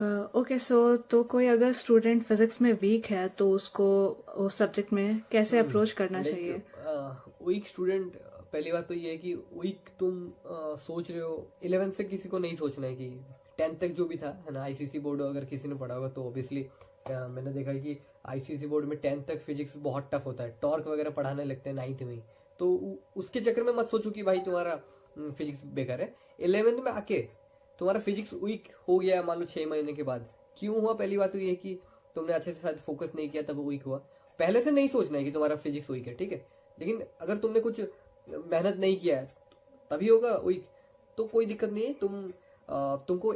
Okay so तो कोई अगर स्टूडेंट फिजिक्स में वीक है तो उसको उस सब्जेक्ट में कैसे अप्रोच करना लाइक चाहिए? वीक स्टूडेंट, पहली बात तो ये है कि वीक तुम सोच रहे हो 11th से, किसी को नहीं सोचना है कि 10th तक जो भी था है ना। आईसीसी बोर्ड अगर किसी ने पढ़ा होगा तो ऑब्वियसली मैंने देखा है कि आईसीसी बोर्ड में 10th तक फिजिक्स बहुत टफ होता है, टॉर्क वगैरह पढ़ाने लगते हैं 9th में ही। तो उसके चक्कर में मत सोचो कि भाई तुम्हारा फिजिक्स बेकार है। 11th में आके तुम्हारा फिजिक्स वीक हो गया मान लो 6 महीने के बाद, क्यों हुआ? पहली बात तो ये है कि तुमने अच्छे से शायद फोकस नहीं किया तब वीक हुआ। पहले से नहीं सोचना है कि तुम्हारा फिजिक्स वीक है, ठीक है। लेकिन अगर तुमने कुछ मेहनत नहीं किया है तभी होगा वीक। तो कोई दिक्कत नहीं है। तुमको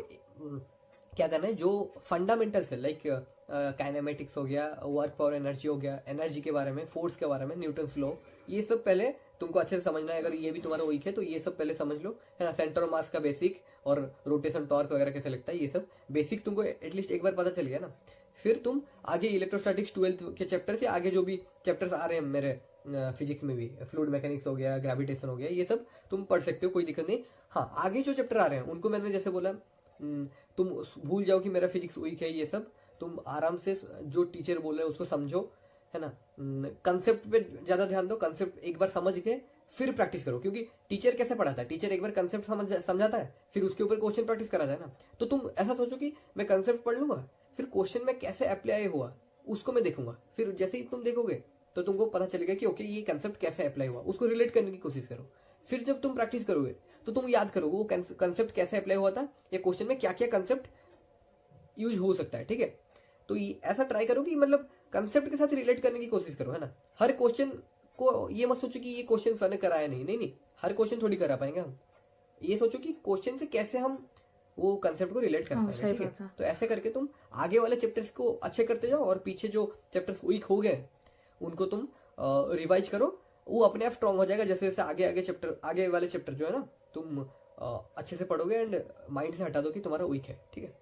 क्या करना है, जो फंडामेंटल्स है लाइक काइनेमेटिक्स हो गया, वर्क पावर एनर्जी हो गया, एनर्जी के बारे में, फोर्स के बारे में, न्यूटन्स लॉ, ये सब पहले तुमको अच्छे से समझना है। अगर ये भी तुम्हारा वीक है तो ये सब पहले समझ लो, है ना। सेंटर ऑफ मास का बेसिक और रोटेशन टॉर्क वगैरह कैसे लगता है, ये सब बेसिक तुमको एटलीस्ट एक बार पता चल गया ना। फिर तुम आगे इलेक्ट्रोस्टैटिक्स 12th के चैप्टर से आगे जो भी चैप्टर्स आ रहे हैं मेरे फिजिक्स में भी, फ्लूइड मैकेनिक्स हो गया, ग्रेविटेशन हो गया, ये सब तुम पढ़ सकते हो, कोई दिक्कत नहीं। हाँ, आगे जो चैप्टर आ रहे हैं उनको मैंने जैसे बोला, तुम भूल जाओ कि मेरा फिजिक्स वीक है, ये सब तुम आराम से जो टीचर बोल रहे हैं उसको समझो, है ना। कंसेप्ट पे ज्यादा ध्यान दो। कंसेप्ट एक बार समझ के फिर प्रैक्टिस करो, क्योंकि टीचर कैसे पढ़ाता है, टीचर एक बार कंसेप्ट समझाता है, फिर उसके ऊपर क्वेश्चन प्रैक्टिस कराता है ना। तो तुम ऐसा सोचो कि मैं कंसेप्ट पढ़ लूंगा, फिर क्वेश्चन में कैसे अप्लाई हुआ उसको मैं देखूंगा। फिर जैसे ही तुम देखोगे तो तुमको पता चलेगा कि ओके ये कंसेप्ट कैसे अप्लाई हुआ, उसको रिलेट करने की कोशिश करो। फिर जब तुम प्रैक्टिस करोगे तो तुम याद करोगे वो कंसेप्ट कैसे अप्लाई हुआ था, या क्वेश्चन में क्या क्या कंसेप्ट यूज हो सकता है, ठीक है। तो ऐसा ट्राई करो कि मतलब कंसेप्ट के साथ रिलेट करने की कोशिश करो, है ना। हर क्वेश्चन को ये मत सोचो कि ये क्वेश्चन सर ने कराया नहीं, नहीं नहीं, हर क्वेश्चन थोड़ी करा पाएंगे हम। ये सोचो कि क्वेश्चन से कैसे हम वो कंसेप्ट को रिलेट कर हाँ, पाएंगे, सही ठीक है। बात है। तो ऐसे करके तुम आगे वाले चैप्टर्स को अच्छे करते जाओ, और पीछे जो चैप्टर्स वीक हो गए उनको तुम रिवाइज करो। वो अपने आप स्ट्रांग हो जाएगा जैसे जैसे आगे आगे चैप्टर, आगे वाले चैप्टर जो है ना, तुम अच्छे से पढ़ोगे एंड माइंड से हटा दो कि तुम्हारा वीक है, ठीक है।